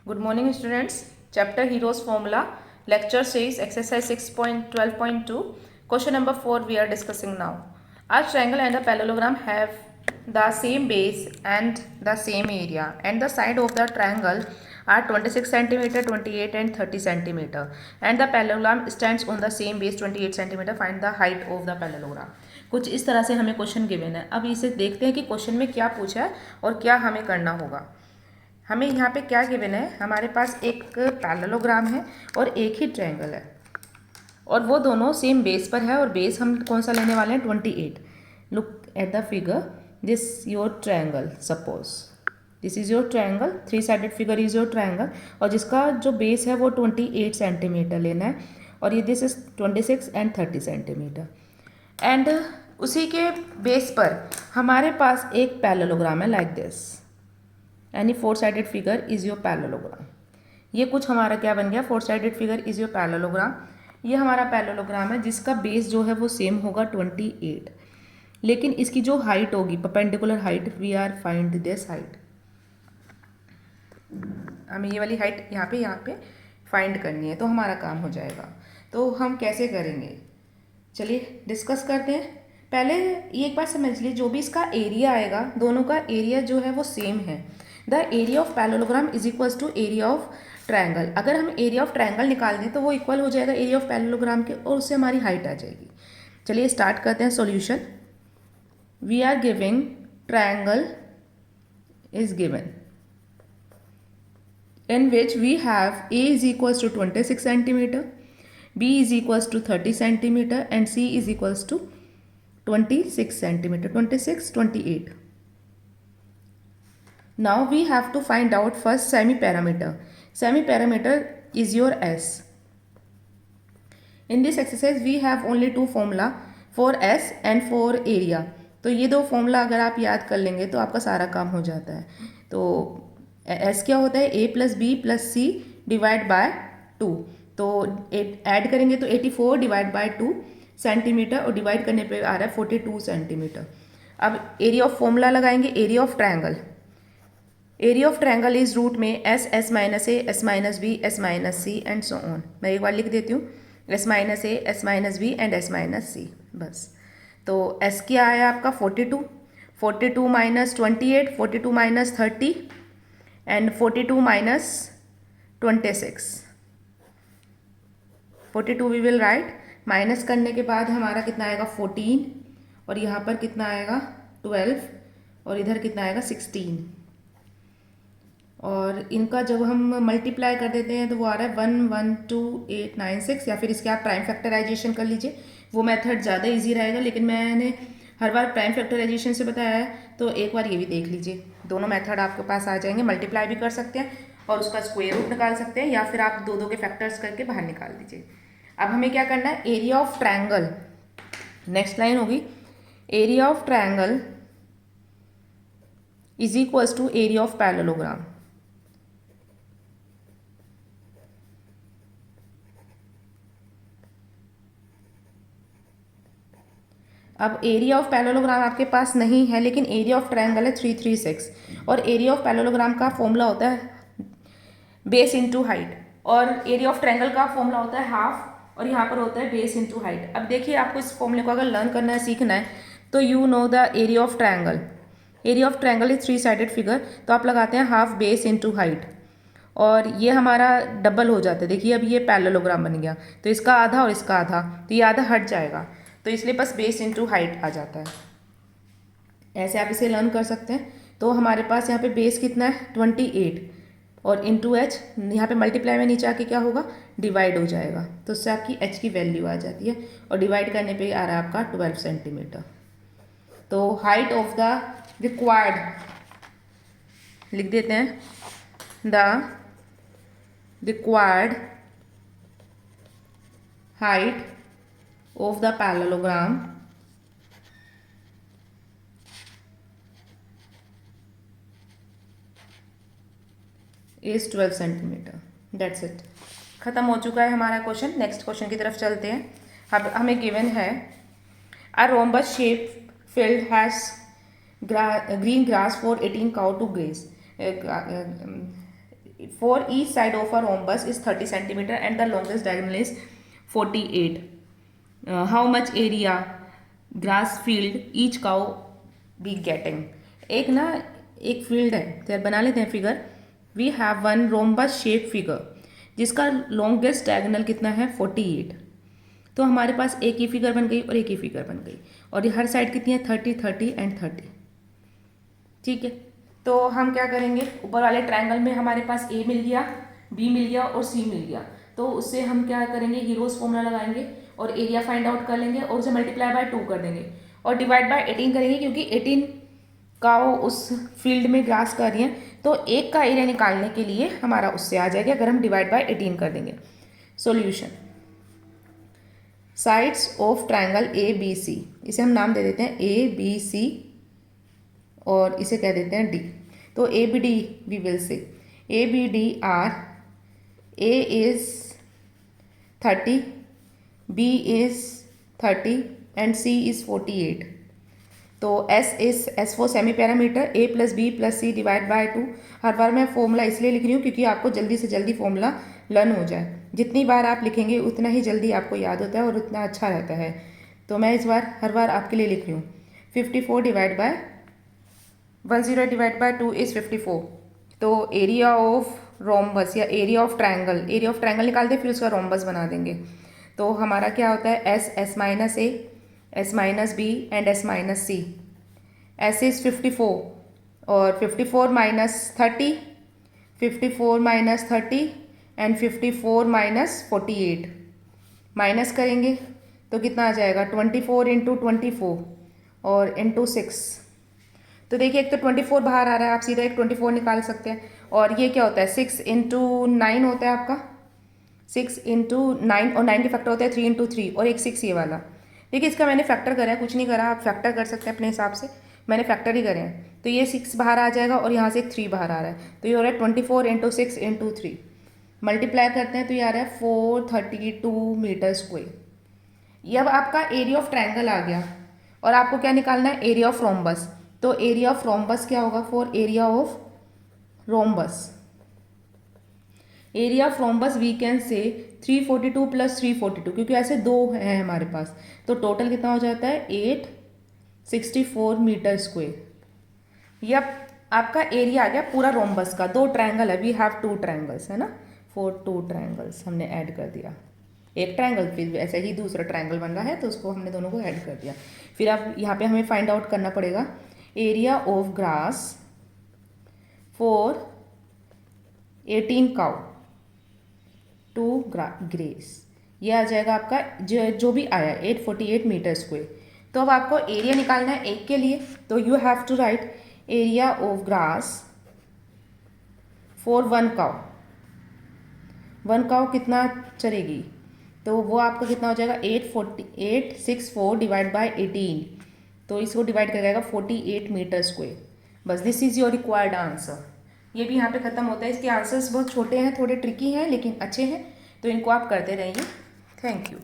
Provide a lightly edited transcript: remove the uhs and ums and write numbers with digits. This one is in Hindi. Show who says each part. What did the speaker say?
Speaker 1: Good morning, students. Chapter Heroes Formula. Lecture says exercise 6.12.2. Question number 4 we are discussing now. A triangle and a parallelogram have the same base and the same area, and the side of the triangle are 26 centimeter, 28 and 30 centimeter, and the parallelogram stands on the same base 28 centimeter. Find the height of the parallelogram. कुछ इस तरह से हमें क्वेश्चन गिवन है. अब इसे देखते हैं कि क्वेश्चन में क्या पूछा है और क्या हमें करना होगा. हमें यहाँ पे क्या गिवन है, हमारे पास एक पैरेललोग्राम है और एक ही ट्रायंगल है और वो दोनों सेम बेस पर है और बेस हम कौन सा लेने वाले हैं 28. Look at the figure. This your triangle, suppose this is your triangle, 3 sided figure is your triangle और जिसका जो बेस है वो 28 सेंटीमीटर लेना है और ये this is 26 and 30 centimetre. And उसी के बेस पर हमारे पास एक पैरेललोग्राम है like this. Any 4 sided figure is your parallelogram. ये कुछ हमारा क्या बन गया, 4 sided figure is your parallelogram. ये हमारा पैरेललोग्राम है जिसका बेस जो है वो सेम होगा 28, लेकिन इसकी जो हाइट होगी perpendicular height, we are find this height. हमें ये वाली हाइट यहाँ पे फाइंड करनी है तो हमारा काम हो जाएगा. तो हम कैसे करेंगे, चलिए डिस्कस करते हैं. पहले ये एक बात समझ लीजिए, जो भी इसका एरिया आएगा दोनों का एरिया जो है वो सेम है. The area of parallelogram is equals to area of triangle. अगर हम एरिया ऑफ ट्रायंगल निकाल दें तो वो इक्वल हो जाएगा एरिया ऑफ पैरेललोग्राम के और उससे हमारी हाइट आ जाएगी. चलिए स्टार्ट करते हैं solution. We are giving triangle is given in which we have A is equals to 26 centimeter, B is equals to 30 centimeter and C is equals to 26 centimeter, 26, 28. Now we have to find out first semi-parameter. Semi-parameter is your S. In this exercise we have only two formula for S and for area. तो ये दो फॉर्मूला अगर आप याद कर लेंगे तो आपका सारा काम हो जाता है. तो एस क्या होता है, A plus B plus C divide by 2. तो ऐड करेंगे तो 84 डिवाइड बाय 2 सेंटीमीटर और डिवाइड करने पे आ रहा है 42 सेंटीमीटर. अब एरिया ऑफ फॉर्मूला लगाएंगे. Area of triangle, area of triangle is root में S, S minus A, S minus B, S minus C and so on. मैं एक बार लिख देती हूँ, S minus A, S minus B and S minus C. बस. तो एस क्या आया आपका 42, 42 minus 28, 42 minus 30 and 42 minus 26. 42 we will write. Minus करने के बाद हमारा कितना आएगा 14 और यहाँ पर कितना आएगा 12 और इधर कितना आएगा 16. और इनका जब हम मल्टीप्लाई कर देते हैं तो वो आ रहा है 112,896 या फिर इसके आप प्राइम फैक्टराइजेशन कर लीजिए. वो मेथड ज़्यादा इजी रहेगा लेकिन मैंने हर बार प्राइम फैक्टराइजेशन से बताया है तो एक बार ये भी देख लीजिए. दोनों मेथड आपके पास आ जाएंगे. मल्टीप्लाई भी कर सकते हैं और उसका स्क्वायर रूट निकाल सकते हैं या फिर आप दो दो के फैक्टर्स करके बाहर निकाल दीजिए. अब हमें क्या करना है, area of triangle. Next line होगी area of triangle is equals to area of parallelogram. अब एरिया ऑफ पैरेललोग्राम आपके पास नहीं है लेकिन एरिया ऑफ ट्रायंगल है 336 और एरिया ऑफ पैरेललोग्राम का फॉर्मूला होता है बेस इनटू हाइट और एरिया ऑफ ट्रायंगल का फॉर्मूला होता है हाफ और यहाँ पर होता है बेस इनटू हाइट. अब देखिए आपको इस फॉर्मूले को अगर लर्न करना है, सीखना है तो you know the area of triangle. Area of triangle is 3 sided figure. तो आप लगाते हैं हाफ बेस इनटू हाइट और ये हमारा डबल हो जाता है. देखिए अब ये पैरेललोग्राम बन गया तो इसका आधा और इसका आधा, तो ये आधा हट जाएगा तो इसलिए बस बेस इनटू हाइट आ जाता है. ऐसे आप इसे लर्न कर सकते हैं. तो हमारे पास यहाँ पे बेस कितना है 28 और इनटू एच, यहाँ पे मल्टीप्लाई में नीचे आके क्या होगा डिवाइड हो जाएगा तो उससे आपकी एच की वैल्यू आ जाती है और डिवाइड करने पे आ रहा है आपका 12 सेंटीमीटर. तो हाइट ऑफ द रिक्वायर्ड लिख देते हैं, the required height of the parallelogram is 12 centimetre. That's it. खत्म हो चुका है हमारा क्वेश्चन. नेक्स्ट क्वेश्चन की तरफ चलते हैं. अब हमें गिवन है a rhombus shape field has green grass for 18 cow to graze. for each side of a rhombus is 30 centimeter and the longest diagonal is 48. How much area grass field each cow be getting? एक फील्ड है, तो यार बना लेते हैं figure. We have one rhombus shape figure जिसका लॉन्गेस्ट डायगोनल कितना है 48. तो हमारे पास एक ही फिगर बन गई और एक ही फिगर बन गई, और ये हर साइड कितनी है 30 30 एंड 30. ठीक है, तो हम क्या करेंगे, ऊपर वाले ट्रायंगल में हमारे पास ए मिल गया, बी मिल गया और सी मिल गया. तो उससे हम क्या करेंगे, हीरोज फॉर्मूला लगाएंगे और एरिया फाइंड आउट कर लेंगे और उसे मल्टीप्लाई बाय 2 कर देंगे और डिवाइड बाय 18 करेंगे, क्योंकि 18 काउ उस फील्ड में ग्रास कर रही हैं. तो एक का एरिया निकालने के लिए हमारा उससे आ जाएगा अगर हम डिवाइड बाय 18 कर देंगे. Solution. Sides of triangle A B C, इसे हम नाम दे देते हैं ए बी सी और इसे कह देते हैं डी. तो A B D we will say A B D are, A is 30, B is 30 and C is 48. तो S for semi perimeter, A plus B plus C divide by 2. हर बार मैं फॉर्मूला इसलिए लिख रही हूँ क्योंकि आपको जल्दी से जल्दी फॉर्मूला लर्न हो जाए. जितनी बार आप लिखेंगे उतना ही जल्दी आपको याद होता है और उतना अच्छा रहता है. तो मैं इस बार हर बार आपके लिए लिख रही हूँ. 54 divide by 10 divide by 2 is 54. तो एरिया ऑफ रोम्बस या एरिया ऑफ ट्रायंगल निकालते फिर उसका रोम्बस बना देंगे. तो हमारा क्या होता है, S minus A, S minus B and S minus C. S is 54 और 54 minus 30, 54 minus 30 and 54 minus 48. Minus करेंगे तो कितना आ जाएगा, 24 इंटू 24 और इंटू 6. तो देखिए एक तो 24 बाहर आ रहा है, आप सीधा एक 24 निकाल सकते हैं. और ये क्या होता है, 6 इंटू 9 होता है आपका, 6 इंटू 9 और 9 के फैक्टर होता है 3 इंटू 3 और एक 6 ये वाला. देखिए इसका मैंने फैक्टर करा है, कुछ नहीं करा, आप फैक्टर कर सकते हैं अपने हिसाब से. मैंने फैक्टर ही करे हैं. तो ये 6 बाहर आ जाएगा और यहाँ से एक 3 बाहर आ रहा है. तो ये हो रहा है 24 इंटू 6 इंटू 3. मल्टीप्लाई करते हैं तो ये आ रहा है 432 मीटर स्क्वायर. ये अब आपका एरिया ऑफ ट्रायंगल आ गया और आपको क्या निकालना है, एरिया ऑफ रोम्बस. तो एरिया ऑफ रोम्बस क्या होगा, for area of rhombus, area of rhombus we can say 342 plus 342, क्योंकि ऐसे दो हैं हमारे पास. तो टोटल कितना हो जाता है 864 मीटर स्क्वायर. यह आपका एरिया आ गया पूरा रोम्बस का. 2 ट्रायंगल है, वी हैव 2 ट्रायंगल्स है ना, 2 ट्रायंगल्स हमने ऐड कर दिया. एक ट्रायंगल फिर ऐसे ही दूसरा ट्रायंगल बन रहा है तो उसको हमने दोनों को ऐड कर दिया. फिर अब यहाँ पे हमें फाइंड आउट करना पड़ेगा area of grass for 18 cow to graze. ये आ जाएगा आपका जो भी आया 848 मीटर स्क्वायर. तो अब आपको एरिया निकालना है एक के लिए, तो you have to write area of grass for 1 cow. 1 cow कितना चलेगी, तो वो आपका कितना हो जाएगा 864 डिवाइड बाय 18. तो इसको डिवाइड कर जाएगा 48 मीटर स्क्वायर. बस this is your required answer. ये भी यहाँ पे ख़त्म होता है. इसके आंसर्स बहुत छोटे हैं, थोड़े ट्रिकी हैं लेकिन अच्छे हैं, तो इनको आप करते रहिए. Thank you.